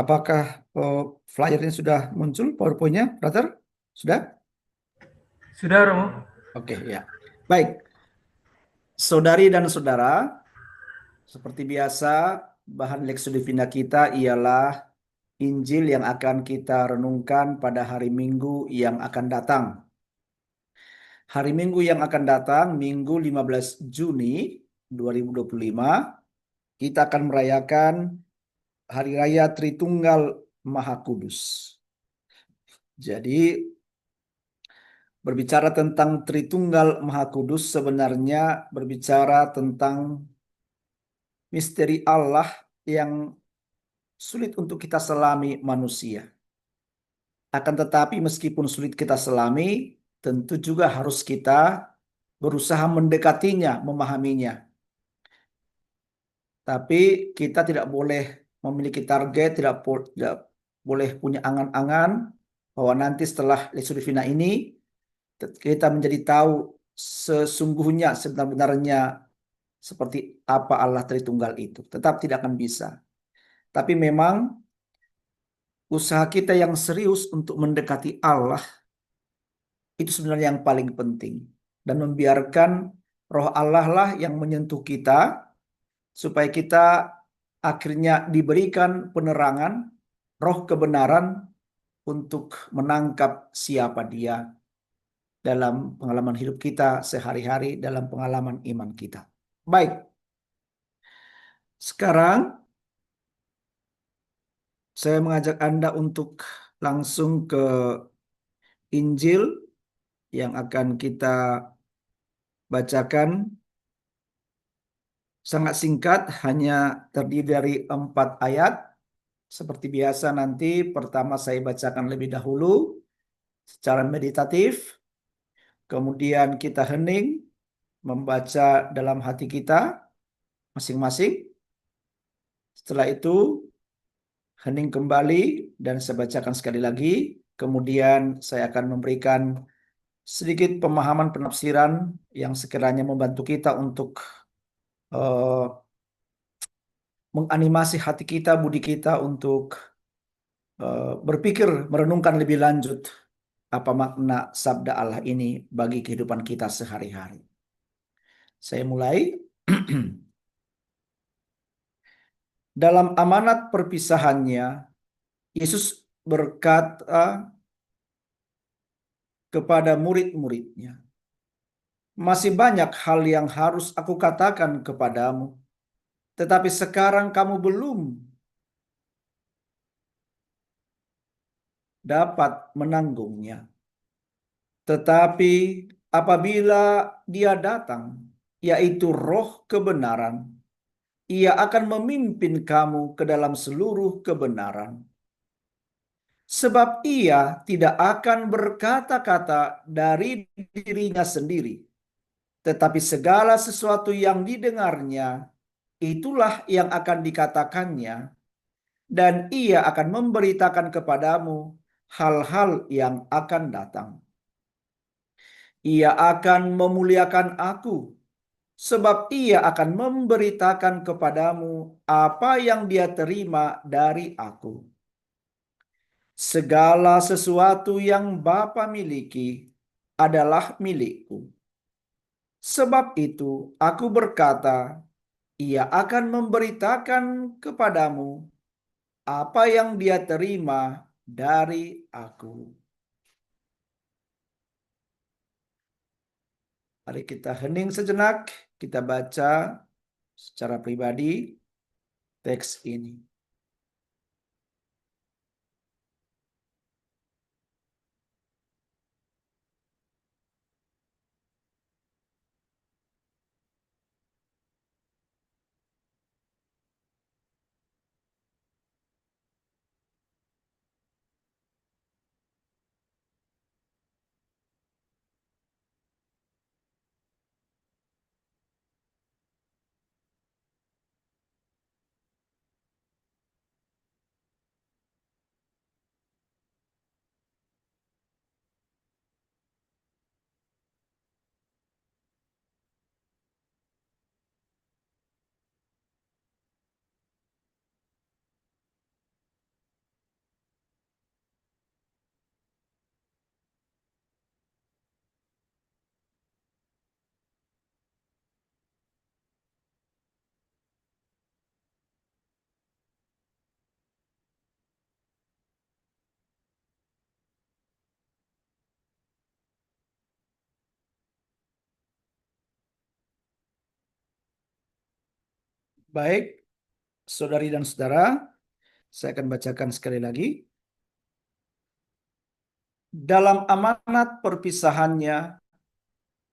Apakah flyernya sudah muncul, PowerPoint-nya, brother? Sudah? Sudah, Romo? Oke, ya. Baik, saudari dan saudara, seperti biasa, bahan Lex Divina kita ialah Injil yang akan kita renungkan pada hari Minggu yang akan datang. Hari Minggu yang akan datang, Minggu 15 Juni 2025, kita akan merayakan Hari Raya Tritunggal Maha Kudus. Jadi, berbicara tentang Tritunggal Maha Kudus sebenarnya berbicara tentang misteri Allah yang sulit untuk kita selami manusia. Akan tetapi meskipun sulit kita selami, tentu juga harus kita berusaha mendekatinya, memahaminya. Tapi kita tidak boleh memiliki target, tidak boleh punya angan-angan bahwa nanti setelah Lesu Divina ini kita menjadi tahu sesungguhnya sebenarnya seperti apa Allah Tritunggal itu. Tetap tidak akan bisa. Tapi memang usaha kita yang serius untuk mendekati Allah itu sebenarnya yang paling penting. Dan membiarkan roh Allah lah yang menyentuh kita supaya kita akhirnya diberikan penerangan, roh kebenaran untuk menangkap siapa dia dalam pengalaman hidup kita sehari-hari, dalam pengalaman iman kita. Baik, sekarang saya mengajak Anda untuk langsung ke Injil yang akan kita bacakan. Sangat singkat, hanya terdiri dari 4 ayat. Seperti biasa nanti pertama saya bacakan lebih dahulu secara meditatif. Kemudian kita hening, membaca dalam hati kita masing-masing. Setelah itu hening kembali dan saya bacakan sekali lagi. Kemudian saya akan memberikan sedikit pemahaman penafsiran yang sekiranya membantu kita untuk eh, menganimasi hati kita, budi kita untuk berpikir, merenungkan lebih lanjut apa makna sabda Allah ini bagi kehidupan kita sehari-hari. Saya mulai. Dalam amanat perpisahannya, Yesus berkata kepada murid-muridnya, "Masih banyak hal yang harus aku katakan kepadamu, tetapi sekarang kamu belum dapat menanggungnya. Tetapi apabila Dia datang, yaitu Roh kebenaran, Ia akan memimpin kamu ke dalam seluruh kebenaran. Sebab Ia tidak akan berkata-kata dari dirinya sendiri, tetapi segala sesuatu yang didengarnya, itulah yang akan dikatakannya, dan Ia akan memberitakan kepadamu hal-hal yang akan datang. Ia akan memuliakan aku, sebab Ia akan memberitakan kepadamu apa yang Dia terima dari aku. Segala sesuatu yang Bapa miliki adalah milikku. Sebab itu aku berkata, Ia akan memberitakan kepadamu apa yang Dia terima dari aku. Mari kita hening sejenak, kita baca secara pribadi teks ini. Baik, saudari dan saudara, saya akan bacakan sekali lagi. Dalam amanat perpisahannya,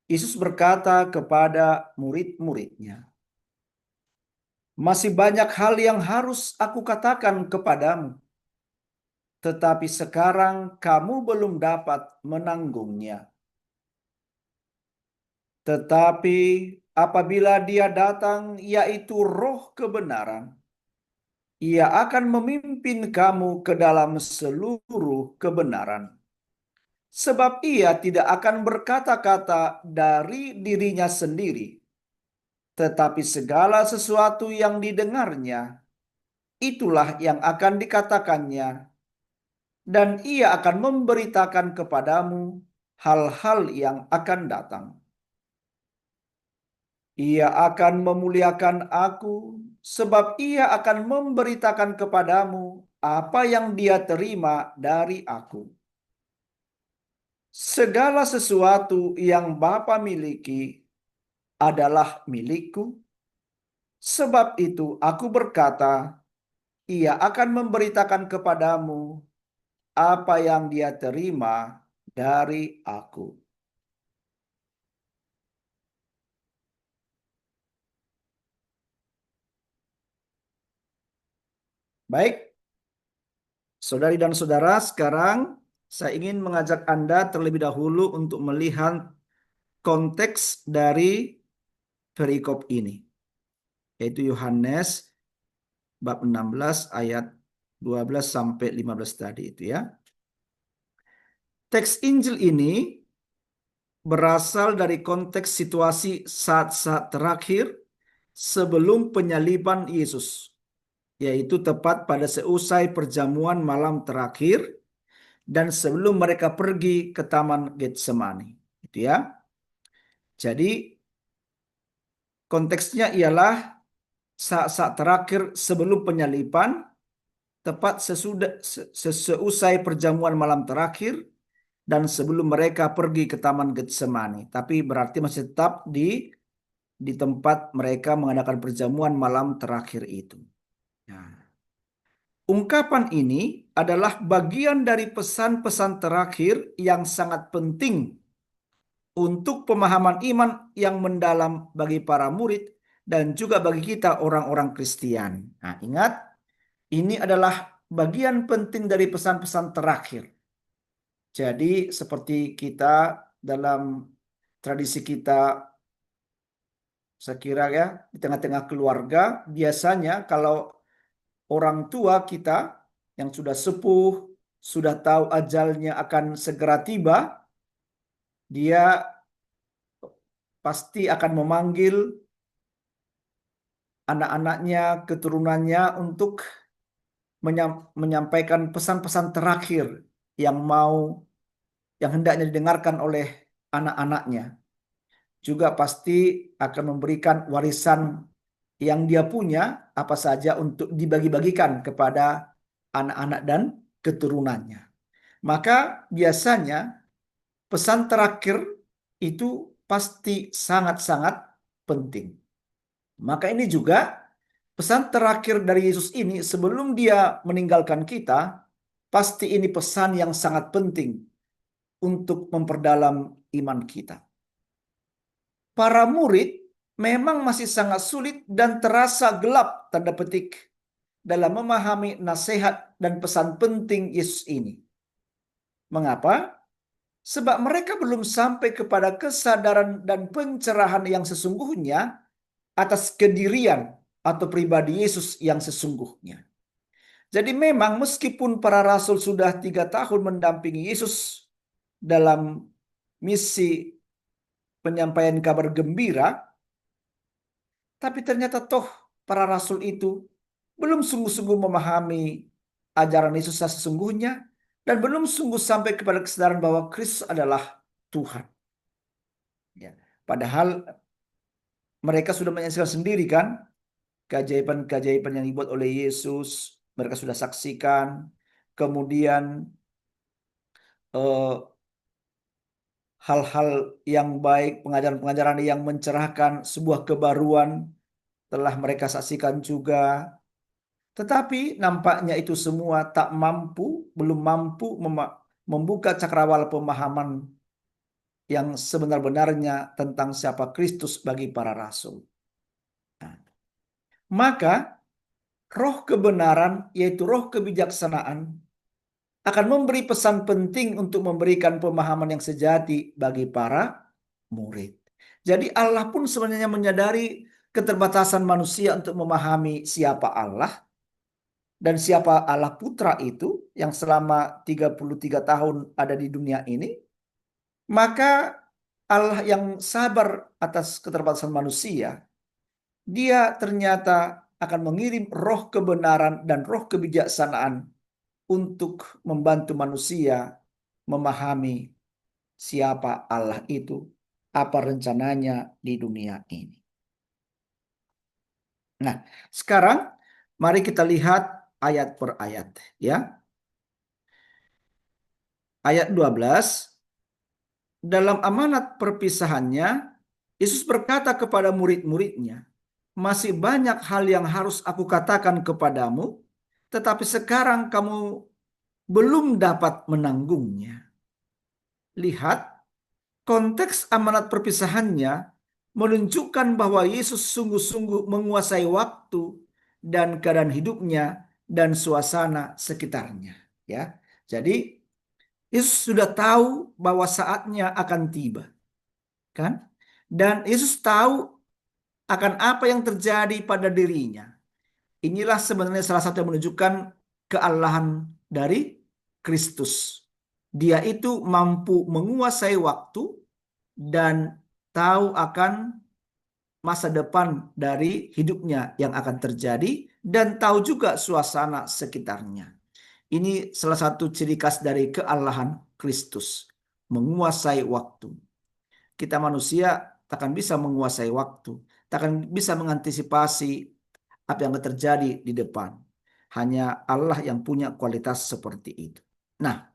Yesus berkata kepada murid-muridnya, "Masih banyak hal yang harus aku katakan kepadamu, tetapi sekarang kamu belum dapat menanggungnya. Tetapi apabila Dia datang, yaitu Roh kebenaran, Ia akan memimpin kamu ke dalam seluruh kebenaran. Sebab Ia tidak akan berkata-kata dari dirinya sendiri, tetapi segala sesuatu yang didengarnya, itulah yang akan dikatakannya, dan Ia akan memberitakan kepadamu hal-hal yang akan datang. Ia akan memuliakan aku, sebab Ia akan memberitakan kepadamu apa yang Dia terima dari aku. Segala sesuatu yang Bapa miliki adalah milikku. Sebab itu aku berkata, Ia akan memberitakan kepadamu apa yang Dia terima dari aku." Baik, saudari dan saudara, sekarang saya ingin mengajak Anda terlebih dahulu untuk melihat konteks dari perikop ini, yaitu Yohanes bab 16 ayat 12 sampai 15 tadi itu ya. Teks Injil ini berasal dari konteks situasi saat-saat terakhir sebelum penyaliban Yesus, yaitu tepat pada seusai perjamuan malam terakhir dan sebelum mereka pergi ke Taman Getsemani. Itu ya. Jadi konteksnya ialah saat-saat terakhir sebelum penyaliban, tepat seusai perjamuan malam terakhir dan sebelum mereka pergi ke Taman Getsemani. Tapi berarti masih tetap di tempat mereka mengadakan perjamuan malam terakhir itu. Nah, ungkapan ini adalah bagian dari pesan-pesan terakhir yang sangat penting untuk pemahaman iman yang mendalam bagi para murid dan juga bagi kita orang-orang Kristiani. Nah, ingat, ini adalah bagian penting dari pesan-pesan terakhir. Jadi seperti kita dalam tradisi kita, saya kira ya, di tengah-tengah keluarga, biasanya kalau orang tua kita yang sudah sepuh, sudah tahu ajalnya akan segera tiba, dia pasti akan memanggil anak-anaknya, keturunannya untuk menyampaikan pesan-pesan terakhir yang yang hendaknya didengarkan oleh anak-anaknya. Juga pasti akan memberikan warisan yang dia punya apa saja untuk dibagi-bagikan kepada anak-anak dan keturunannya. Maka biasanya pesan terakhir itu pasti sangat-sangat penting. Maka ini juga pesan terakhir dari Yesus ini sebelum Dia meninggalkan kita, pasti ini pesan yang sangat penting untuk memperdalam iman kita. Para murid memang masih sangat sulit dan terasa gelap tanda petik dalam memahami nasihat dan pesan penting Yesus ini. Mengapa? Sebab mereka belum sampai kepada kesadaran dan pencerahan yang sesungguhnya atas kedirian atau pribadi Yesus yang sesungguhnya. Jadi memang meskipun para rasul sudah 3 tahun mendampingi Yesus dalam misi penyampaian kabar gembira, tapi ternyata toh para rasul itu belum sungguh-sungguh memahami ajaran Yesus sesungguhnya dan belum sungguh sampai kepada kesadaran bahwa Kristus adalah Tuhan. Ya. Padahal mereka sudah menyaksikan sendiri kan keajaiban-keajaiban yang dibuat oleh Yesus, mereka sudah saksikan. Kemudian eh, hal-hal yang baik, pengajaran-pengajaran yang mencerahkan sebuah kebaruan telah mereka saksikan juga. Tetapi nampaknya itu semua belum mampu membuka cakrawala pemahaman yang sebenar-benarnya tentang siapa Kristus bagi para rasul. Nah, maka roh kebenaran, yaitu roh kebijaksanaan, akan memberi pesan penting untuk memberikan pemahaman yang sejati bagi para murid. Jadi Allah pun sebenarnya menyadari keterbatasan manusia untuk memahami siapa Allah dan siapa Allah Putra itu yang selama 33 tahun ada di dunia ini. Maka Allah yang sabar atas keterbatasan manusia, Dia ternyata akan mengirim roh kebenaran dan roh kebijaksanaan untuk membantu manusia memahami siapa Allah itu, apa rencananya di dunia ini. Nah, sekarang mari kita lihat ayat per ayat ya. Ayat 12, dalam amanat perpisahannya, Yesus berkata kepada murid-muridnya, masih banyak hal yang harus aku katakan kepadamu, tetapi sekarang kamu belum dapat menanggungnya. Lihat, konteks amanat perpisahannya menunjukkan bahwa Yesus sungguh-sungguh menguasai waktu dan keadaan hidupnya dan suasana sekitarnya. Ya, jadi Yesus sudah tahu bahwa saatnya akan tiba, kan? Dan Yesus tahu akan apa yang terjadi pada dirinya. Inilah sebenarnya salah satu yang menunjukkan kealahan dari Kristus. Dia itu mampu menguasai waktu dan tahu akan masa depan dari hidupnya yang akan terjadi dan tahu juga suasana sekitarnya. Ini salah satu ciri khas dari kealahan Kristus, menguasai waktu. Kita manusia takkan bisa menguasai waktu, takkan bisa mengantisipasi apa yang akan terjadi di depan. Hanya Allah yang punya kualitas seperti itu. Nah,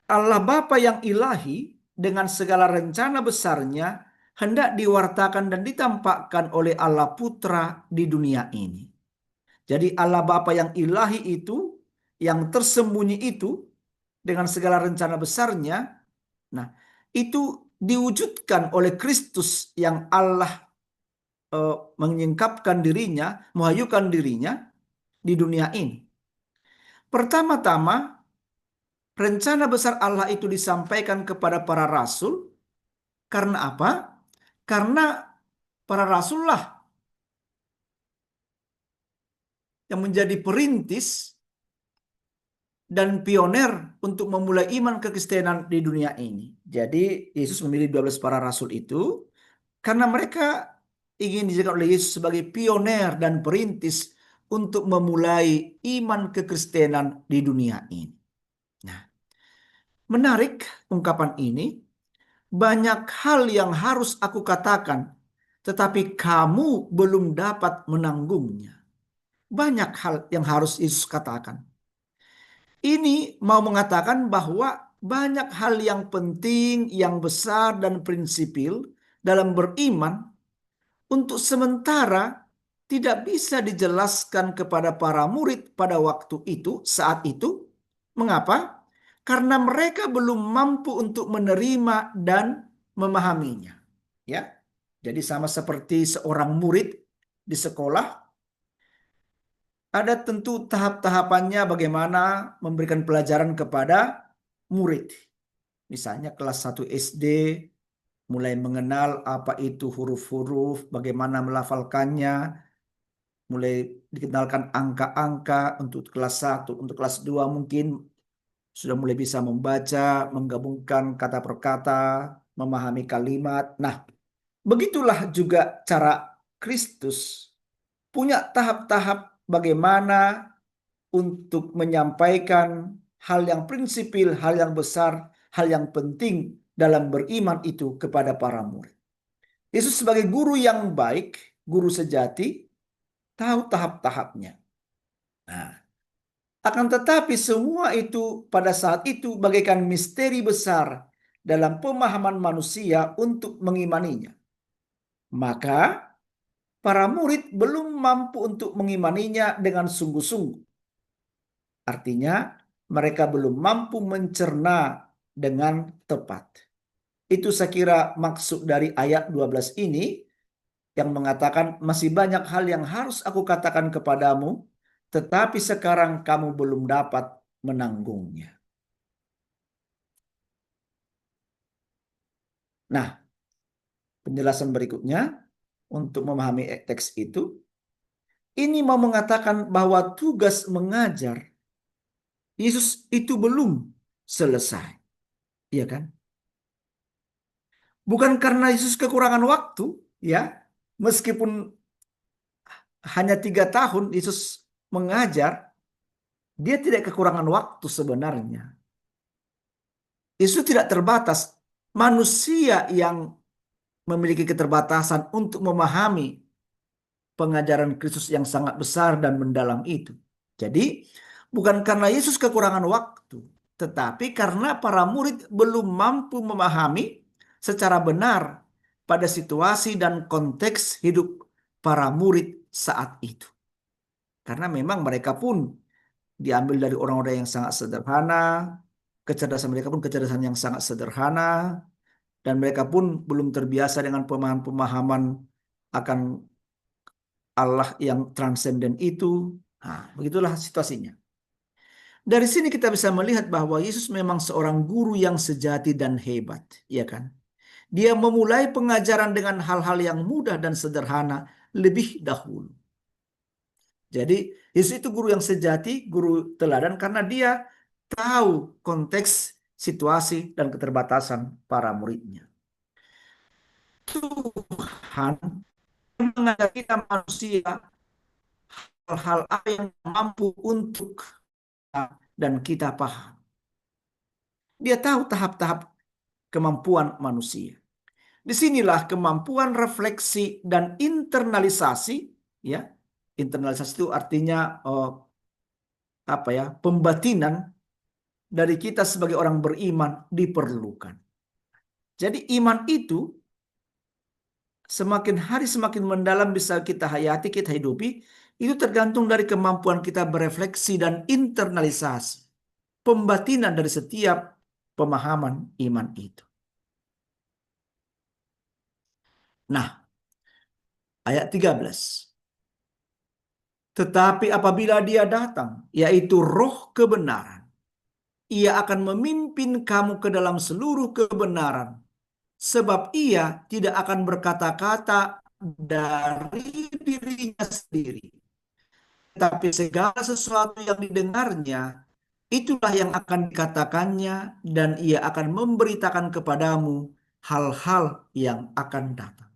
Allah Bapa yang ilahi dengan segala rencana besarnya hendak diwartakan dan ditampakkan oleh Allah Putra di dunia ini. Jadi Allah Bapa yang ilahi itu, yang tersembunyi itu, dengan segala rencana besarnya, nah itu diwujudkan oleh Kristus yang Allah menyingkapkan dirinya, menghayukan dirinya di dunia ini. Pertama-tama, rencana besar Allah itu disampaikan kepada para rasul. Karena apa? Karena para rasul lah yang menjadi perintis dan pioner untuk memulai iman kekristenan di dunia ini. Jadi Yesus memilih 12 para rasul itu karena mereka ingin dijadikan oleh Yesus sebagai pioner dan perintis untuk memulai iman kekristenan di dunia ini. Nah, menarik ungkapan ini. Banyak hal yang harus aku katakan, tetapi kamu belum dapat menanggungnya. Banyak hal yang harus Yesus katakan. Ini mau mengatakan bahwa banyak hal yang penting, yang besar dan prinsipil dalam beriman untuk sementara tidak bisa dijelaskan kepada para murid pada waktu itu, saat itu. Mengapa? Karena mereka belum mampu untuk menerima dan memahaminya. Ya. Jadi sama seperti seorang murid di sekolah, ada tentu tahap-tahapannya bagaimana memberikan pelajaran kepada murid. Misalnya kelas 1 SD mulai mengenal apa itu huruf-huruf, bagaimana melafalkannya, mulai dikenalkan angka-angka untuk kelas 1, untuk kelas 2 mungkin sudah mulai bisa membaca, menggabungkan kata per kata, memahami kalimat. Nah, begitulah juga cara Kristus punya tahap-tahap bagaimana untuk menyampaikan hal yang prinsipil, hal yang besar, hal yang penting dalam beriman itu kepada para murid. Yesus sebagai guru yang baik, guru sejati, tahu tahap-tahapnya. Nah, akan tetapi semua itu pada saat itu bagaikan misteri besar dalam pemahaman manusia untuk mengimaninya. Maka para murid belum mampu untuk mengimaninya dengan sungguh-sungguh. Artinya, mereka belum mampu mencerna dengan tepat. Itu saya kira maksud dari ayat 12 ini yang mengatakan masih banyak hal yang harus aku katakan kepadamu, tetapi sekarang kamu belum dapat menanggungnya. Nah, penjelasan berikutnya untuk memahami teks itu, ini mau mengatakan bahwa tugas mengajar Yesus itu belum selesai. Iya kan? Bukan karena Yesus kekurangan waktu, ya. Meskipun hanya 3 tahun Yesus mengajar, dia tidak kekurangan waktu sebenarnya. Yesus tidak terbatas. Manusia yang memiliki keterbatasan untuk memahami pengajaran Kristus yang sangat besar dan mendalam itu. Jadi, bukan karena Yesus kekurangan waktu, tetapi karena para murid belum mampu memahami secara benar pada situasi dan konteks hidup para murid saat itu. Karena memang mereka pun diambil dari orang-orang yang sangat sederhana, kecerdasan mereka pun kecerdasan yang sangat sederhana, dan mereka pun belum terbiasa dengan pemahaman-pemahaman akan Allah yang transenden itu. Nah, begitulah situasinya. Dari sini kita bisa melihat bahwa Yesus memang seorang guru yang sejati dan hebat, ya kan? Dia memulai pengajaran dengan hal-hal yang mudah dan sederhana lebih dahulu. Jadi Yesus itu guru yang sejati, guru teladan karena dia tahu konteks, situasi, dan keterbatasan para muridnya. Tuhan mengajar kita manusia hal-hal apa yang mampu untuk dan kita paham. Dia tahu tahap-tahap kemampuan manusia. Disinilah kemampuan refleksi dan internalisasi, ya. Internalisasi itu artinya pembatinan dari kita sebagai orang beriman diperlukan. Jadi iman itu semakin hari semakin mendalam bisa kita hayati, kita hidupi, itu tergantung dari kemampuan kita berefleksi dan internalisasi. Pembatinan dari setiap pemahaman iman itu. Nah, ayat 13. Tetapi apabila dia datang, yaitu roh kebenaran, ia akan memimpin kamu ke dalam seluruh kebenaran. Sebab ia tidak akan berkata-kata dari dirinya sendiri. Tetapi segala sesuatu yang didengarnya, itulah yang akan dikatakannya dan ia akan memberitakan kepadamu hal-hal yang akan datang.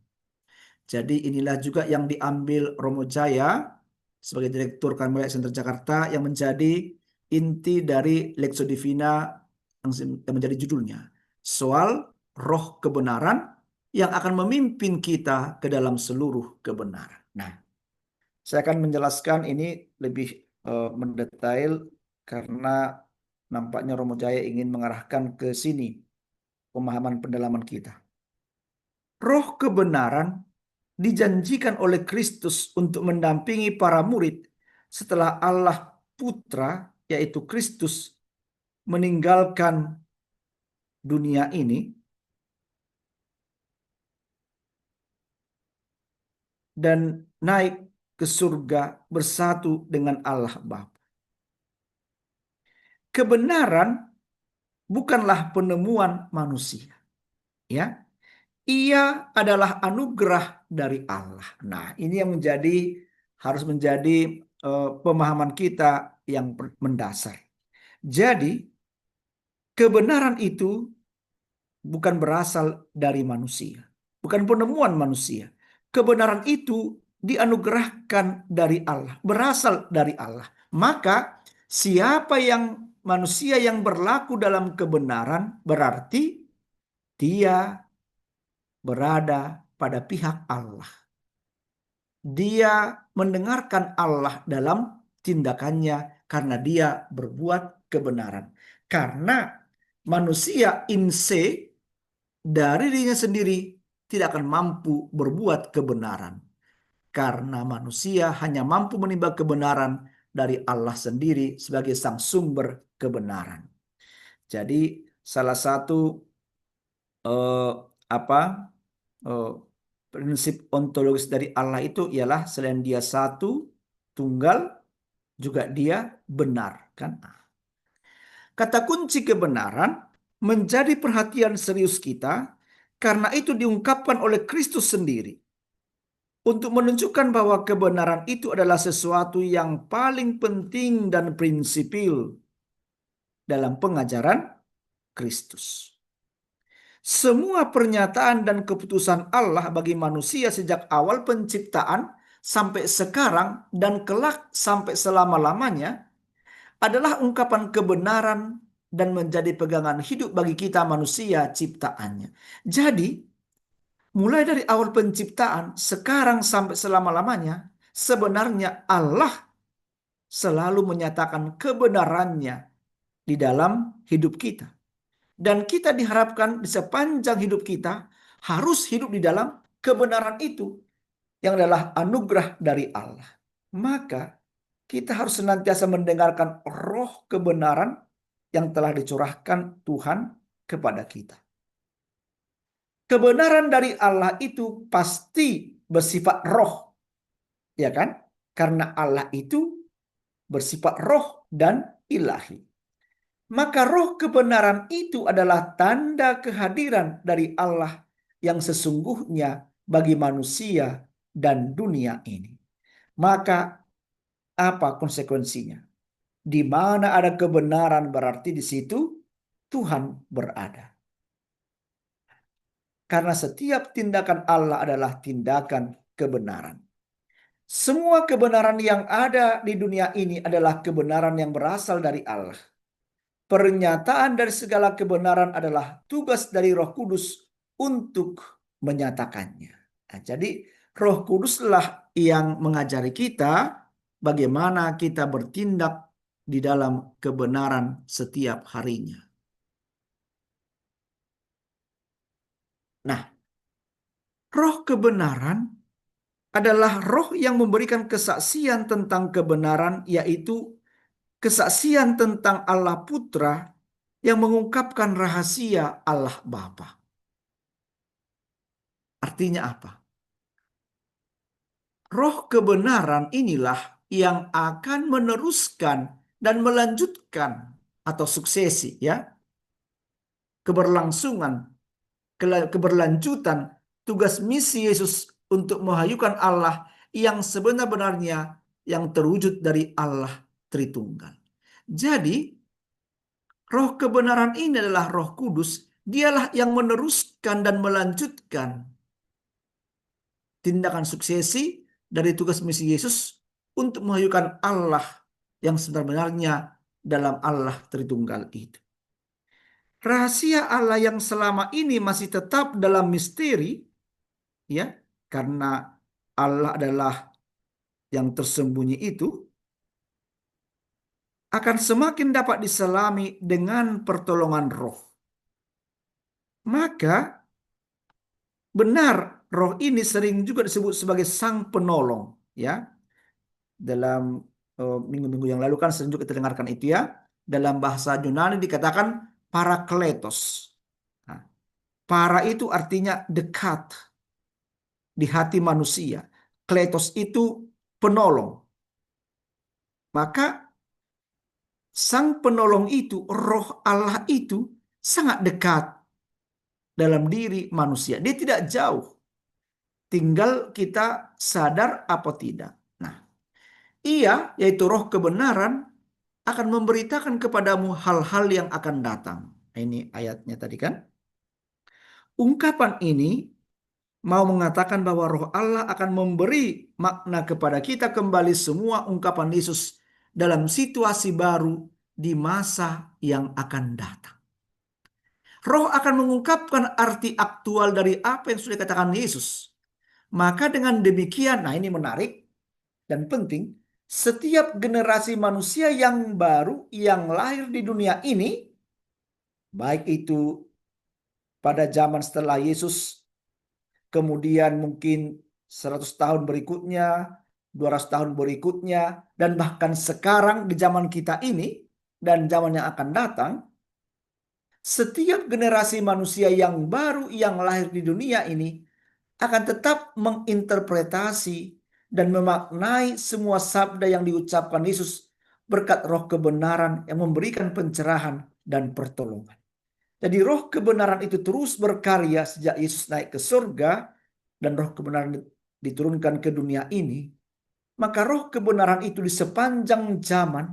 Jadi inilah juga yang diambil Romo Jaya sebagai Direktur Karmelia Center Jakarta yang menjadi inti dari Lectio Divina yang menjadi judulnya. Soal roh kebenaran yang akan memimpin kita ke dalam seluruh kebenaran. Nah, saya akan menjelaskan ini lebih mendetail karena nampaknya Romo Jaya ingin mengarahkan ke sini pemahaman pendalaman kita. Roh kebenaran dijanjikan oleh Kristus untuk mendampingi para murid setelah Allah Putra, yaitu Kristus, meninggalkan dunia ini dan naik ke surga bersatu dengan Allah Bapa. Kebenaran bukanlah penemuan manusia, ya. Ia adalah anugerah dari Allah. Nah, ini yang harus menjadi pemahaman kita yang mendasar. Jadi, kebenaran itu bukan berasal dari manusia, bukan penemuan manusia. Kebenaran itu dianugerahkan dari Allah, berasal dari Allah. Maka siapa yang manusia yang berlaku dalam kebenaran berarti dia berada pada pihak Allah. Dia mendengarkan Allah dalam tindakannya karena dia berbuat kebenaran. Karena manusia in se dari dirinya sendiri tidak akan mampu berbuat kebenaran. karena manusia hanya mampu menimba kebenaran dari Allah sendiri sebagai sang sumber kebenaran. Jadi salah satu eh, apa eh, prinsip ontologis dari Allah itu ialah selain Dia satu, tunggal, juga Dia benar, kan? Kata kunci kebenaran menjadi perhatian serius kita karena itu diungkapkan oleh Kristus sendiri untuk menunjukkan bahwa kebenaran itu adalah sesuatu yang paling penting dan prinsipil dalam pengajaran Kristus. Semua pernyataan dan keputusan Allah bagi manusia sejak awal penciptaan sampai sekarang dan kelak sampai selama-lamanya adalah ungkapan kebenaran dan menjadi pegangan hidup bagi kita manusia ciptaannya. Jadi, mulai dari awal penciptaan, sekarang sampai selama-lamanya, sebenarnya Allah selalu menyatakan kebenarannya di dalam hidup kita. Dan kita diharapkan di sepanjang hidup kita harus hidup di dalam kebenaran itu yang adalah anugerah dari Allah. Maka kita harus senantiasa mendengarkan roh kebenaran yang telah dicurahkan Tuhan kepada kita. Kebenaran dari Allah itu pasti bersifat roh, ya kan? Karena Allah itu bersifat roh dan ilahi. Maka roh kebenaran itu adalah tanda kehadiran dari Allah yang sesungguhnya bagi manusia dan dunia ini. Maka apa konsekuensinya? Di mana ada kebenaran berarti di situ Tuhan berada. Karena setiap tindakan Allah adalah tindakan kebenaran. Semua kebenaran yang ada di dunia ini adalah kebenaran yang berasal dari Allah. Pernyataan dari segala kebenaran adalah tugas dari Roh Kudus untuk menyatakannya. Nah, jadi Roh Kuduslah yang mengajari kita bagaimana kita bertindak di dalam kebenaran setiap harinya. Nah, roh kebenaran adalah roh yang memberikan kesaksian tentang kebenaran, yaitu kesaksian tentang Allah Putra yang mengungkapkan rahasia Allah Bapa. Artinya apa? Roh kebenaran inilah yang akan meneruskan dan melanjutkan atau suksesi, ya, keberlangsungan, keberlanjutan tugas misi Yesus untuk menghayukan Allah yang sebenar-benarnya yang terwujud dari Allah Tritunggal. Jadi, roh kebenaran ini adalah Roh Kudus, dialah yang meneruskan dan melanjutkan tindakan suksesi dari tugas misi Yesus untuk menghayukan Allah yang sebenar-benarnya dalam Allah Tritunggal itu. Rahasia Allah yang selama ini masih tetap dalam misteri, ya, karena Allah adalah yang tersembunyi itu, akan semakin dapat diselami dengan pertolongan roh. Maka benar roh ini sering juga disebut sebagai sang penolong, ya. Dalam minggu-minggu yang lalu kan sering juga kita dengarkan itu, ya. Dalam bahasa Yunani dikatakan parakletos. Nah, para itu artinya dekat di hati manusia. Kletos itu penolong. Maka sang penolong itu, roh Allah itu sangat dekat dalam diri manusia. Dia tidak jauh. Tinggal kita sadar apa tidak. Nah, ia, yaitu roh kebenaran, akan memberitakan kepadamu hal-hal yang akan datang. Ini ayatnya tadi kan. Ungkapan ini mau mengatakan bahwa roh Allah akan memberi makna kepada kita kembali semua ungkapan Yesus dalam situasi baru di masa yang akan datang. Roh akan mengungkapkan arti aktual dari apa yang sudah dikatakan Yesus. Maka dengan demikian, nah ini menarik dan penting, setiap generasi manusia yang baru yang lahir di dunia ini, baik itu pada zaman setelah Yesus, kemudian mungkin 100 tahun berikutnya, 200 tahun berikutnya, dan bahkan sekarang di zaman kita ini dan zaman yang akan datang, setiap generasi manusia yang baru yang lahir di dunia ini akan tetap menginterpretasi dan memaknai semua sabda yang diucapkan Yesus berkat roh kebenaran yang memberikan pencerahan dan pertolongan. Jadi roh kebenaran itu terus berkarya sejak Yesus naik ke surga dan roh kebenaran diturunkan ke dunia ini. Maka roh kebenaran itu di sepanjang zaman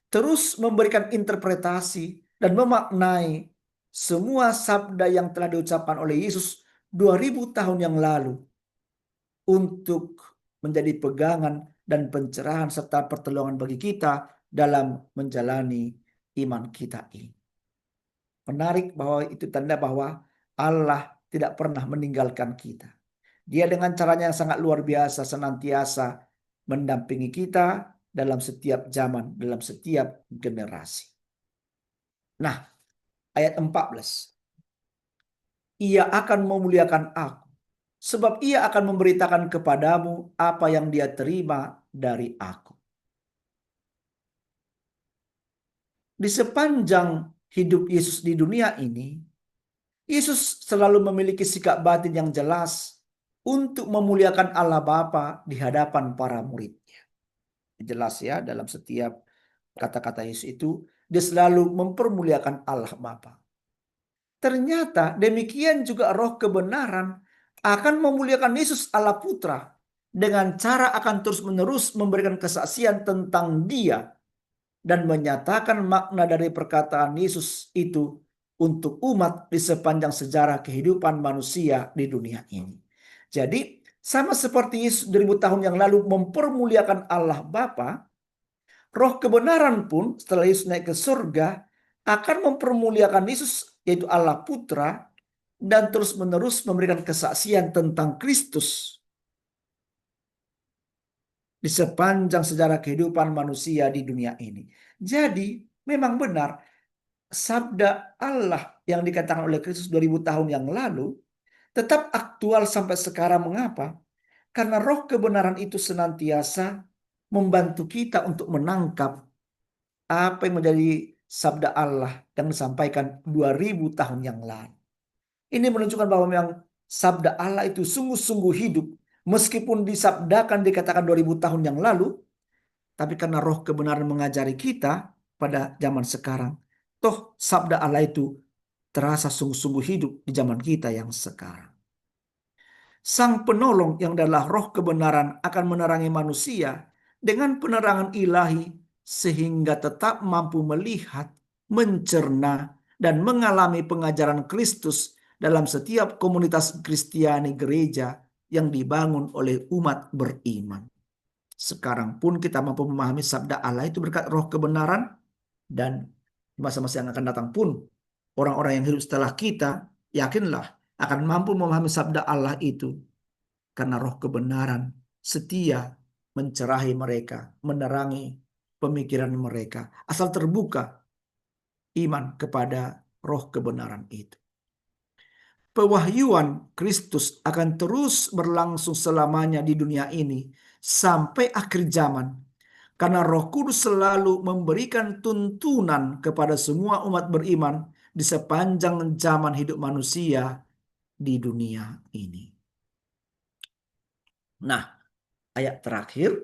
terus memberikan interpretasi dan memaknai semua sabda yang telah diucapkan oleh Yesus 2000 tahun yang lalu untuk menjadi pegangan dan pencerahan serta pertolongan bagi kita dalam menjalani iman kita ini. Menarik bahwa itu tanda bahwa Allah tidak pernah meninggalkan kita. Dia dengan caranya yang sangat luar biasa senantiasa mendampingi kita dalam setiap zaman, dalam setiap generasi. Nah, ayat 14. Ia akan memuliakan aku, sebab ia akan memberitakan kepadamu apa yang dia terima dari aku. Di sepanjang hidup Yesus di dunia ini, Yesus selalu memiliki sikap batin yang jelas untuk memuliakan Allah Bapa di hadapan para muridnya. Jelas ya, dalam setiap kata-kata Yesus itu, dia selalu mempermuliakan Allah Bapa. Ternyata demikian juga roh kebenaran akan memuliakan Yesus Allah Putra dengan cara akan terus-menerus memberikan kesaksian tentang Dia dan menyatakan makna dari perkataan Yesus itu untuk umat di sepanjang sejarah kehidupan manusia di dunia ini. Jadi sama seperti Yesus 2000 tahun yang lalu mempermuliakan Allah Bapa, roh kebenaran pun setelah Yesus naik ke surga akan mempermuliakan Yesus yaitu Allah Putra dan terus-menerus memberikan kesaksian tentang Kristus di sepanjang sejarah kehidupan manusia di dunia ini. Jadi memang benar sabda Allah yang dikatakan oleh Kristus 2000 tahun yang lalu tetap aktual sampai sekarang. Mengapa? Karena roh kebenaran itu senantiasa membantu kita untuk menangkap apa yang menjadi sabda Allah yang disampaikan 2000 tahun yang lalu. Ini menunjukkan bahwa memang sabda Allah itu sungguh-sungguh hidup. Meskipun disabdakan dikatakan 2000 tahun yang lalu, tapi karena roh kebenaran mengajari kita pada zaman sekarang, toh sabda Allah itu terasa sungguh-sungguh hidup di zaman kita yang sekarang. Sang penolong yang adalah roh kebenaran akan menerangi manusia dengan penerangan ilahi sehingga tetap mampu melihat, mencerna, dan mengalami pengajaran Kristus dalam setiap komunitas Kristiani gereja yang dibangun oleh umat beriman. Sekarang pun kita mampu memahami sabda Allah itu berkat roh kebenaran, dan masa-masa yang akan datang pun orang-orang yang hidup setelah kita, yakinlah, akan mampu memahami sabda Allah itu karena roh kebenaran setia mencerahi mereka, menerangi pemikiran mereka, asal terbuka iman kepada roh kebenaran itu. Pewahyuan Kristus akan terus berlangsung selamanya di dunia ini sampai akhir zaman, karena Roh Kudus selalu memberikan tuntunan kepada semua umat beriman di sepanjang zaman hidup manusia di dunia ini. Nah, ayat terakhir,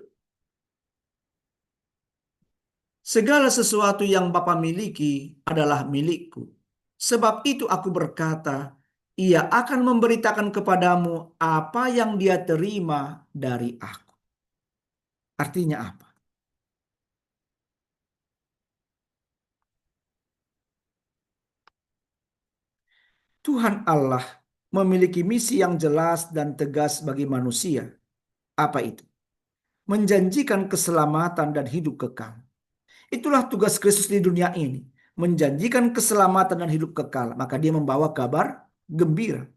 segala sesuatu yang Bapa miliki adalah milikku. Sebab itu aku berkata, ia akan memberitakan kepadamu apa yang dia terima dari aku. Artinya apa? Tuhan Allah memiliki misi yang jelas dan tegas bagi manusia. Apa itu? Menjanjikan keselamatan dan hidup kekal. Itulah tugas Kristus di dunia ini, menjanjikan keselamatan dan hidup kekal. Maka dia membawa kabar gembira.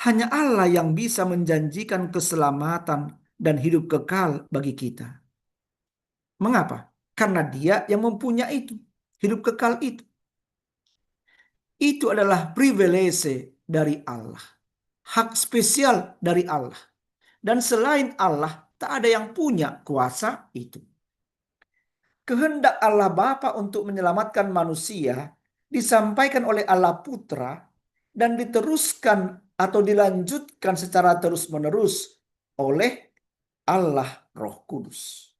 Hanya Allah yang bisa menjanjikan keselamatan dan hidup kekal bagi kita. Mengapa? Karena dia yang mempunyai itu, hidup kekal itu. Itu adalah privilege dari Allah. hak spesial dari Allah. Dan selain Allah, tak ada yang punya kuasa itu. Kehendak Allah Bapa untuk menyelamatkan manusia disampaikan oleh Allah Putra dan diteruskan atau dilanjutkan secara terus-menerus oleh Allah Roh Kudus.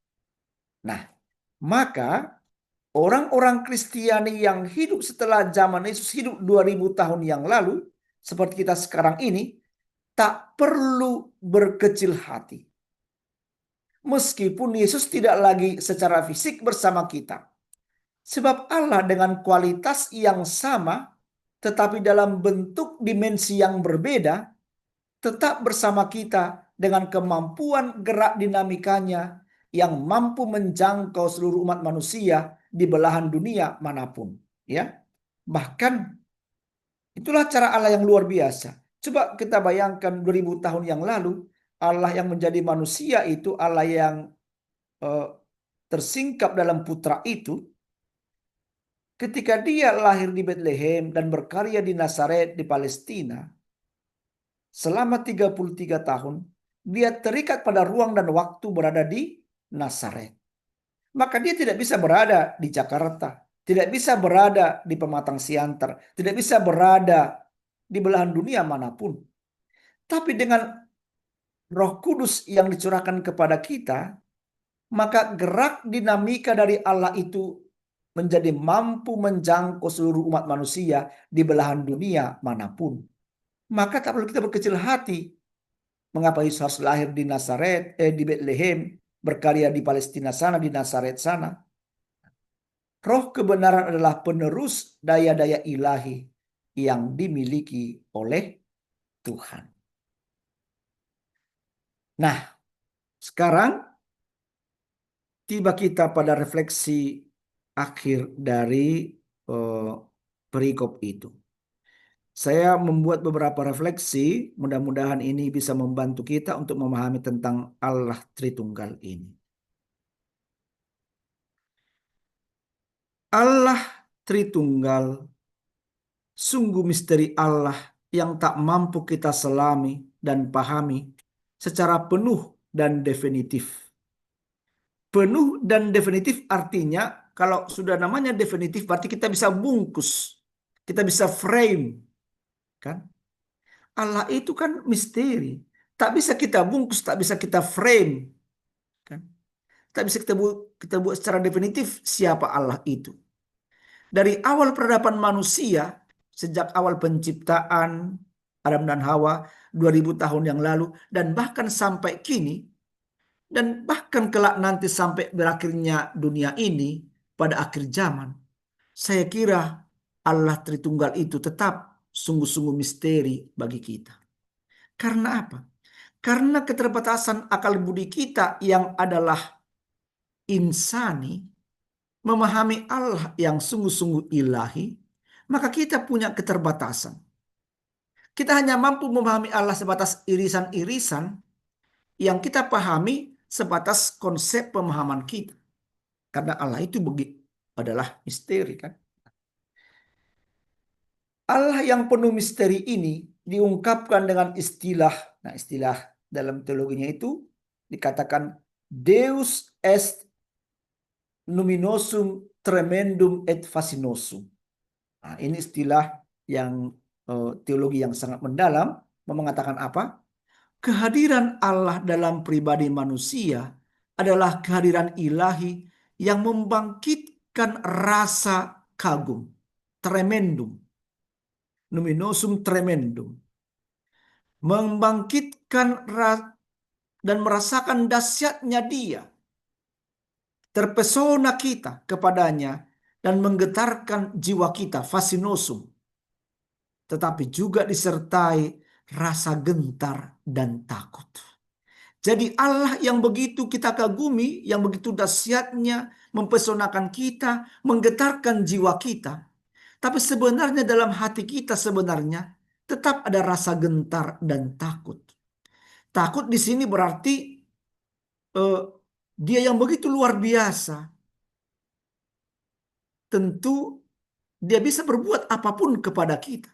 Nah, maka orang-orang Kristiani yang hidup setelah zaman Yesus hidup 2000 tahun yang lalu, seperti kita sekarang ini, tak perlu berkecil hati. Meskipun Yesus tidak lagi secara fisik bersama kita. Sebab Allah dengan kualitas yang sama, tetapi dalam bentuk dimensi yang berbeda, tetap bersama kita dengan kemampuan gerak dinamikanya yang mampu menjangkau seluruh umat manusia di belahan dunia manapun. Ya, bahkan itulah cara Allah yang luar biasa. Coba kita bayangkan 2000 tahun yang lalu, Allah yang menjadi manusia itu, Allah yang tersingkap dalam putra itu, ketika dia lahir di Bethlehem dan berkarya di Nazaret di Palestina, selama 33 tahun, dia terikat pada ruang dan waktu berada di Nazaret. Maka dia tidak bisa berada di Jakarta, tidak bisa berada di Pematang Siantar, tidak bisa berada di belahan dunia manapun. Tapi dengan Roh Kudus yang dicurahkan kepada kita, maka gerak dinamika dari Allah itu menjadi mampu menjangkau seluruh umat manusia di belahan dunia manapun. Maka tak perlu kita berkecil hati. Mengapa Yesus harus lahir di Nazaret, di Bethlehem, berkarya di Palestina sana, di Nazaret sana. Roh kebenaran adalah penerus daya-daya ilahi yang dimiliki oleh Tuhan. Nah, sekarang tiba kita pada refleksi akhir dari perikop itu. Saya membuat beberapa refleksi, mudah-mudahan ini bisa membantu kita untuk memahami tentang Allah Tritunggal ini. Allah Tritunggal sungguh misteri Allah yang tak mampu kita selami dan pahami secara penuh dan definitif. Penuh dan definitif artinya kalau sudah namanya definitif berarti kita bisa bungkus, kita bisa frame, kan? Allah itu kan misteri, tak bisa kita bungkus, tak bisa kita frame, kan? Tak bisa kita buat secara definitif siapa Allah itu. Dari awal peradaban manusia, sejak awal penciptaan Adam dan Hawa 2000 tahun yang lalu, dan bahkan sampai kini, dan bahkan kelak nanti sampai berakhirnya dunia ini pada akhir zaman, saya kira Allah Tritunggal itu tetap sungguh-sungguh misteri bagi kita. Karena apa? Karena keterbatasan akal budi kita yang adalah insani, memahami Allah yang sungguh-sungguh ilahi, maka kita punya keterbatasan. Kita hanya mampu memahami Allah sebatas irisan-irisan yang kita pahami sebatas konsep pemahaman kita. Karena Allah itu adalah misteri, kan? Allah yang penuh misteri ini diungkapkan dengan istilah, nah istilah dalam teologinya itu dikatakan Deus est numinosum tremendum et fascinosum. Nah, ini istilah yang teologi yang sangat mendalam, mengatakan apa? Kehadiran Allah dalam pribadi manusia adalah kehadiran ilahi yang membangkitkan rasa kagum, tremendum, numinosum tremendum, membangkitkan dan merasakan dahsyatnya Dia, terpesona kita kepadanya dan menggetarkan jiwa kita, fascinosum, tetapi juga disertai rasa gentar dan takut. Jadi Allah yang begitu kita kagumi, yang begitu dahsyatnya, mempesonakan kita, menggetarkan jiwa kita. Tapi sebenarnya dalam hati kita sebenarnya tetap ada rasa gentar dan takut. Takut di sini berarti Dia yang begitu luar biasa. Tentu Dia bisa berbuat apapun kepada kita.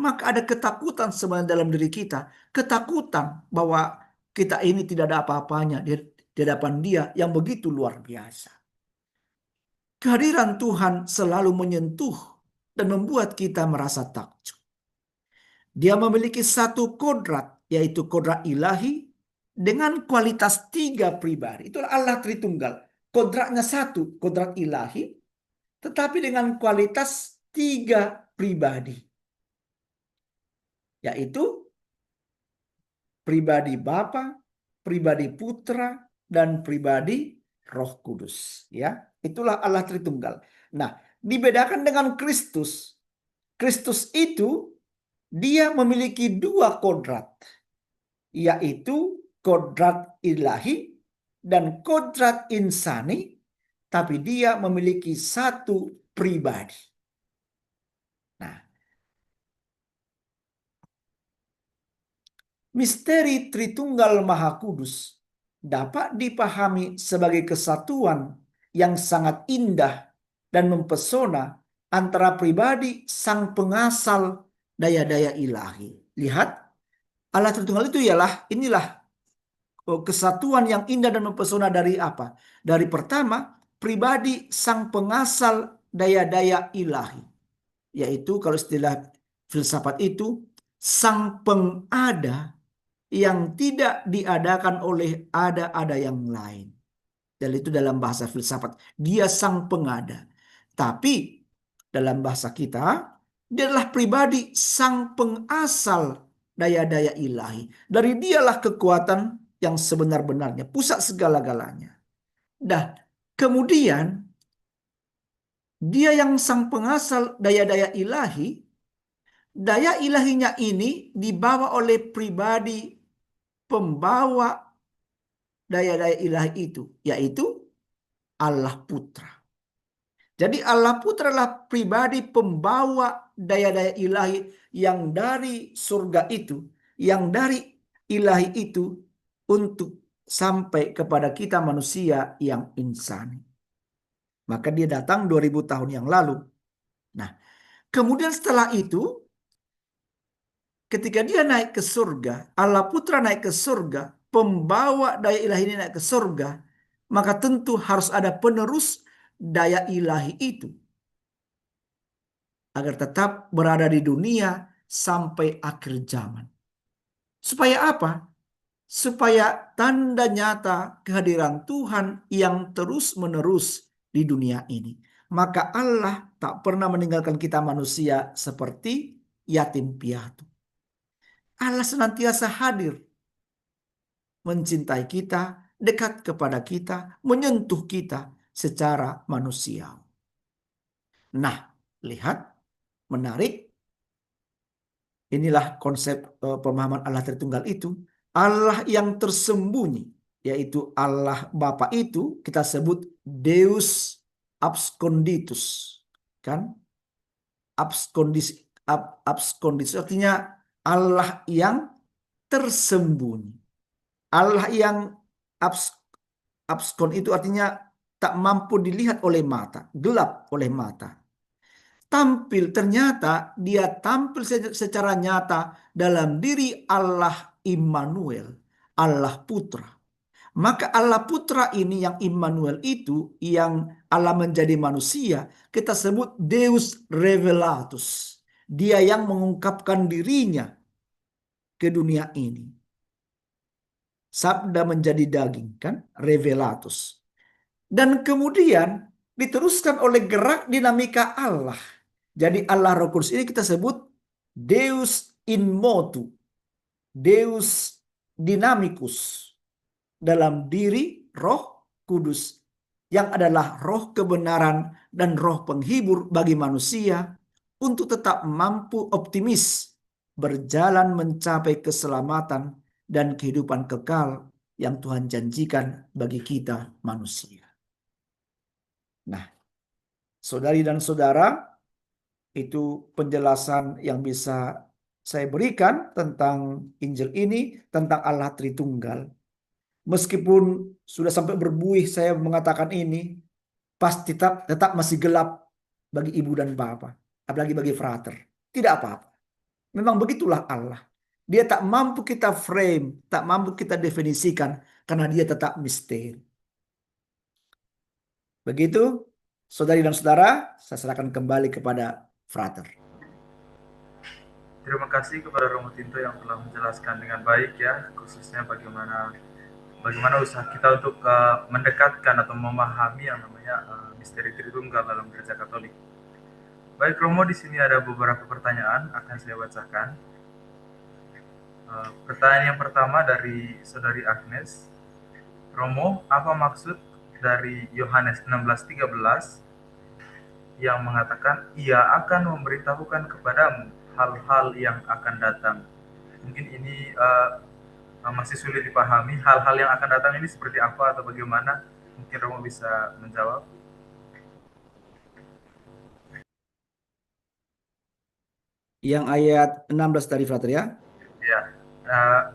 maka ada ketakutan sebenarnya dalam diri kita. Ketakutan bahwa kita ini tidak ada apa-apanya di hadapan Dia yang begitu luar biasa. Kehadiran Tuhan selalu menyentuh dan membuat kita merasa takjub. Dia memiliki satu kodrat, yaitu kodrat ilahi dengan kualitas 3 pribadi. Itulah Allah Tritunggal. Kodratnya satu, kodrat ilahi, tetapi dengan kualitas 3 pribadi. Yaitu pribadi Bapa, pribadi Putra, dan pribadi Roh Kudus. Ya, itulah Allah Tritunggal. Nah, dibedakan dengan Kristus. Kristus itu dia memiliki 2 kodrat, yaitu kodrat ilahi dan kodrat insani, tapi dia memiliki satu pribadi. Nah, misteri Tritunggal Maha Kudus dapat dipahami sebagai kesatuan yang sangat indah dan mempesona antara pribadi Sang Pengasal daya-daya ilahi. Lihat, Allah Tritunggal itu inilah kesatuan yang indah dan mempesona dari apa? Dari pertama, pribadi Sang Pengasal daya-daya ilahi. Yaitu kalau istilah filsafat itu, Sang Pengada yang tidak diadakan oleh ada yang lain. Dan itu dalam bahasa filsafat. Dia Sang Pengada. Tapi dalam bahasa kita, dia adalah pribadi Sang Pengasal daya-daya ilahi. Dari dialah kekuatan yang sebenar-benarnya, pusat segala-galanya. Dan kemudian dia yang Sang Pengasal daya-daya ilahi, daya ilahinya ini dibawa oleh pribadi pembawa daya-daya ilahi itu, yaitu Allah Putra. Jadi Allah Putra adalah pribadi pembawa daya-daya ilahi yang dari surga itu, yang dari ilahi itu untuk sampai kepada kita manusia yang insani. Maka dia datang 2000 tahun yang lalu. Nah, kemudian setelah itu, ketika dia naik ke surga, Allah Putra naik ke surga, pembawa daya ilahi ini naik ke surga, maka tentu harus ada penerus daya ilahi itu agar tetap berada di dunia sampai akhir zaman. Supaya apa? Supaya tanda nyata kehadiran Tuhan yang terus-menerus di dunia ini. Maka Allah tak pernah meninggalkan kita manusia seperti yatim piatu. Allah senantiasa hadir, mencintai kita, dekat kepada kita, menyentuh kita secara manusiawi. Nah, lihat, menarik. Inilah konsep pemahaman Allah Tritunggal itu. Allah yang tersembunyi, yaitu Allah Bapa itu kita sebut Deus absconditus. Kan? Absconditus artinya Allah yang tersembunyi. Allah yang abskon itu artinya tak mampu dilihat oleh mata, gelap oleh mata. Ternyata dia tampil secara nyata dalam diri Allah Immanuel, Allah Putra. Maka Allah Putra ini yang Immanuel itu, yang Allah menjadi manusia, kita sebut Deus Revelatus. Dia yang mengungkapkan dirinya ke dunia ini. Sabda menjadi daging, kan? Revelatus. Dan kemudian diteruskan oleh gerak dinamika Allah. Jadi Allah Roh Kudus ini kita sebut Deus in motu, Deus dynamicus, dalam diri Roh Kudus yang adalah roh kebenaran dan roh penghibur bagi manusia untuk tetap mampu optimis berjalan mencapai keselamatan dan kehidupan kekal yang Tuhan janjikan bagi kita manusia. Nah, saudari dan saudara, itu penjelasan yang bisa saya berikan tentang Injil ini, tentang Allah Tritunggal. Meskipun sudah sampai berbuih saya mengatakan ini, pasti tetap masih gelap bagi ibu dan bapak, apalagi bagi frater. Tidak apa-apa. Memang begitulah Allah. Dia tak mampu kita frame, tak mampu kita definisikan, karena dia tetap misteri. Begitu, saudari dan saudara, saya serahkan kembali kepada Frater. Terima kasih kepada Romo Tinto yang telah menjelaskan dengan baik ya, khususnya bagaimana usaha kita untuk mendekatkan atau memahami yang namanya misteri Tritunggal dalam Gereja Katolik. Baik Romo, di sini ada beberapa pertanyaan akan saya bacakan. Pertanyaan yang pertama dari Saudari Agnes. Romo, apa maksud dari Yohanes 16:13 yang mengatakan ia akan memberitahukan kepadamu hal-hal yang akan datang? Mungkin ini masih sulit dipahami. Hal-hal yang akan datang ini seperti apa atau bagaimana? Mungkin Romo bisa menjawab. Yang ayat 16 tadi, Frater ya. Ya, uh,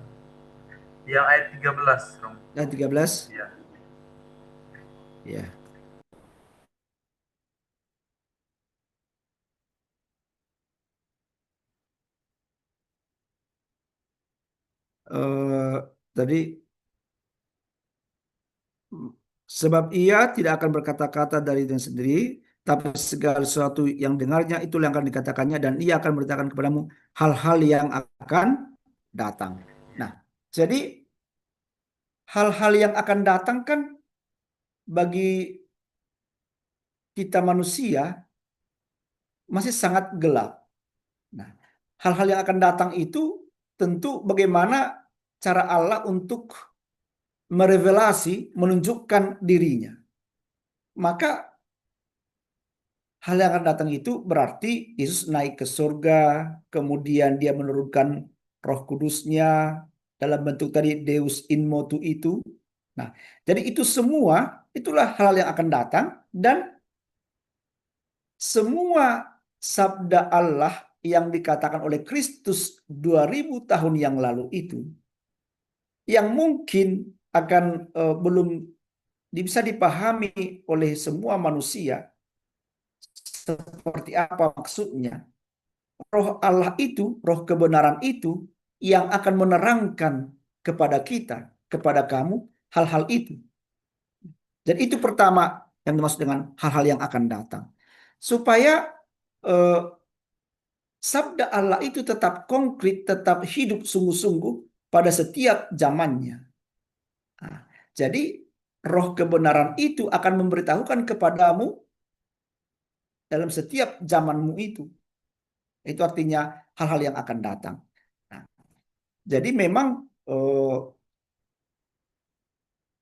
yang ayat 13, Romo. Ayat 13. Ya. Ya. Tadi sebab ia tidak akan berkata-kata dari dirinya sendiri, tapi segala sesuatu yang dengarnya itu yang akan dikatakannya, dan ia akan memberitakan kepadamu hal-hal yang akan datang. Nah, jadi hal-hal yang akan datang kan bagi kita manusia masih sangat gelap. Nah, hal-hal yang akan datang itu tentu bagaimana cara Allah untuk merevelasi, menunjukkan dirinya. Maka hal yang akan datang itu berarti Yesus naik ke surga, kemudian dia menurunkan Roh Kudusnya dalam bentuk tadi Deus in motu itu. Nah, jadi itu semua itulah hal yang akan datang, dan semua sabda Allah yang dikatakan oleh Kristus 2000 tahun yang lalu itu, yang mungkin akan belum bisa dipahami oleh semua manusia seperti apa maksudnya. Roh Allah itu, roh kebenaran itu yang akan menerangkan kepada kita, kepada kamu, hal-hal itu. Dan itu pertama yang dimaksud dengan hal-hal yang akan datang. Supaya eh, sabda Allah itu tetap konkret, tetap hidup sungguh-sungguh pada setiap zamannya. Nah, jadi roh kebenaran itu akan memberitahukan kepadamu dalam setiap zamanmu itu. Itu artinya hal-hal yang akan datang. Nah, jadi memang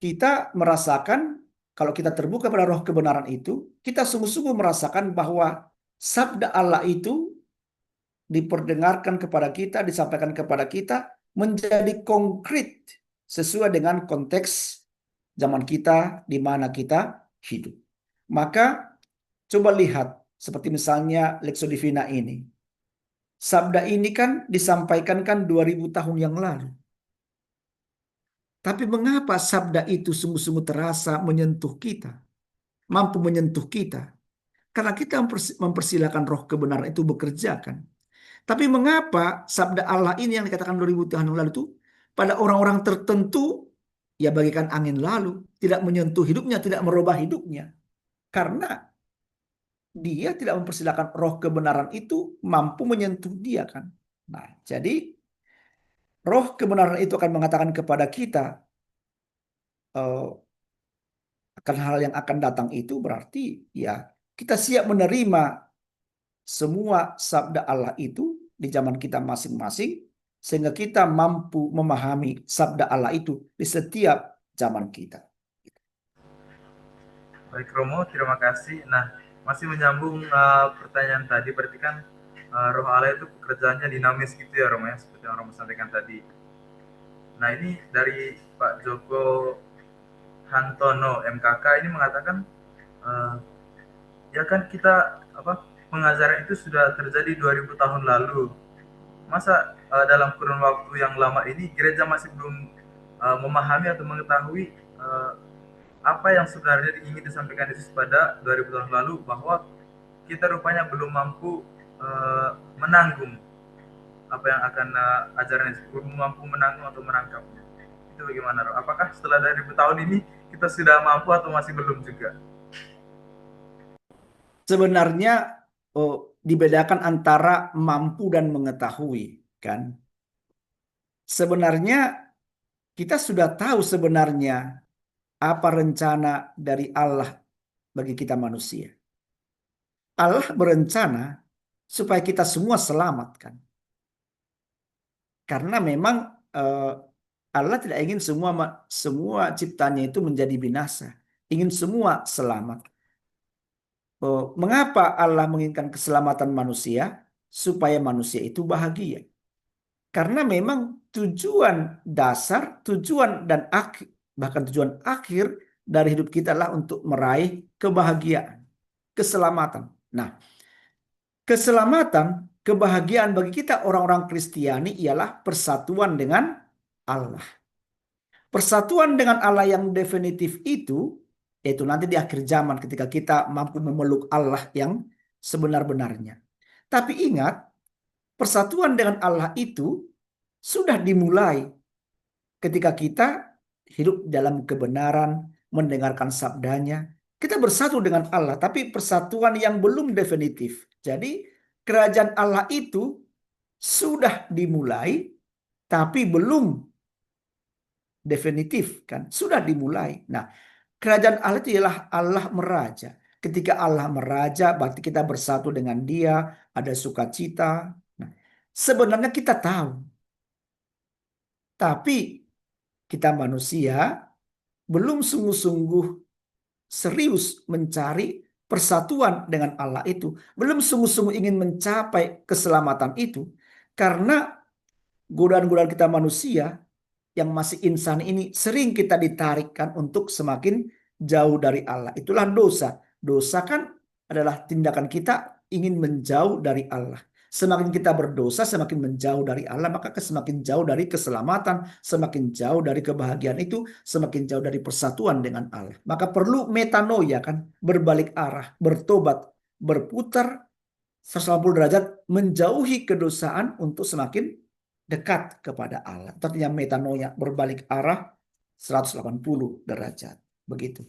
kita merasakan, kalau kita terbuka pada roh kebenaran itu, kita sungguh-sungguh merasakan bahwa sabda Allah itu diperdengarkan kepada kita, disampaikan kepada kita, menjadi konkret sesuai dengan konteks zaman kita, di mana kita hidup. Maka coba lihat, seperti misalnya Lexio Divina ini. Sabda ini kan disampaikan kan 2000 tahun yang lalu. Tapi mengapa sabda itu sungguh-sungguh terasa menyentuh kita, mampu menyentuh kita? Karena kita mempersilahkan roh kebenaran itu bekerja kan. Tapi mengapa sabda Allah ini yang dikatakan 2000 tahun yang lalu itu pada orang-orang tertentu ya bagaikan angin lalu, tidak menyentuh hidupnya, tidak merubah hidupnya. Karena dia tidak mempersilahkan roh kebenaran itu mampu menyentuh dia kan. Nah, jadi roh kebenaran itu akan mengatakan kepada kita akan hal yang akan datang, itu berarti ya kita siap menerima semua sabda Allah itu di zaman kita masing-masing, sehingga kita mampu memahami sabda Allah itu di setiap zaman kita. Baik Romo, terima kasih. Nah, masih menyambung pertanyaan tadi, berarti kan Roh Allah itu pekerjaannya dinamis gitu ya Romo ya, seperti yang Romo sampaikan tadi. Nah ini dari Pak Joko Hantono MKK ini mengatakan uh, ya kan kita pengajaran itu sudah terjadi 2000 tahun lalu. Masa dalam kurun waktu yang lama ini gereja masih belum memahami atau mengetahui apa yang sebenarnya ingin disampaikan Yesus pada 2000 tahun lalu, bahwa kita rupanya belum mampu menanggung apa yang akan ajaran Yesus, mampu menanggung atau menangkapnya. Itu bagaimana, Roh? Apakah setelah 2000 tahun ini kita sudah mampu atau masih belum juga? Sebenarnya dibedakan antara mampu dan mengetahui, kan? Sebenarnya kita sudah tahu sebenarnya apa rencana dari Allah bagi kita manusia. Allah berencana supaya kita semua selamat, kan? Karena memang Allah tidak ingin semua ciptanya itu menjadi binasa, ingin semua selamat. Mengapa Allah menginginkan keselamatan manusia? Supaya manusia itu bahagia. Karena memang tujuan dasar, tujuan dan akhir, bahkan tujuan akhir dari hidup kita adalah untuk meraih kebahagiaan, keselamatan. Nah, keselamatan, kebahagiaan bagi kita orang-orang Kristiani ialah persatuan dengan Allah. Persatuan dengan Allah yang definitif itu, yaitu nanti di akhir zaman ketika kita mampu memeluk Allah yang sebenar-benarnya. Tapi ingat, persatuan dengan Allah itu sudah dimulai ketika kita hidup dalam kebenaran, mendengarkan sabdanya. Kita bersatu dengan Allah, tapi persatuan yang belum definitif. Jadi kerajaan Allah itu sudah dimulai, tapi belum definitif, kan? Sudah dimulai. Nah, kerajaan Allah itu ialah Allah meraja. Ketika Allah meraja, berarti kita bersatu dengan Dia, ada sukacita. Nah, sebenarnya kita tahu, tapi kita manusia belum sungguh-sungguh serius mencari persatuan dengan Allah itu, belum sungguh-sungguh ingin mencapai keselamatan itu, karena godaan-godaan kita manusia yang masih insan ini sering kita ditarikkan untuk semakin jauh dari Allah. Itulah dosa. Dosa kan adalah tindakan kita ingin menjauh dari Allah. Semakin kita berdosa, semakin menjauh dari Allah, maka semakin jauh dari keselamatan, semakin jauh dari kebahagiaan itu, semakin jauh dari persatuan dengan Allah. Maka perlu metanoia, kan, berbalik arah, bertobat, berputar 180 derajat, menjauhi kedosaan untuk semakin dekat kepada Allah. Artinya metanoia, berbalik arah 180 derajat. Begitu.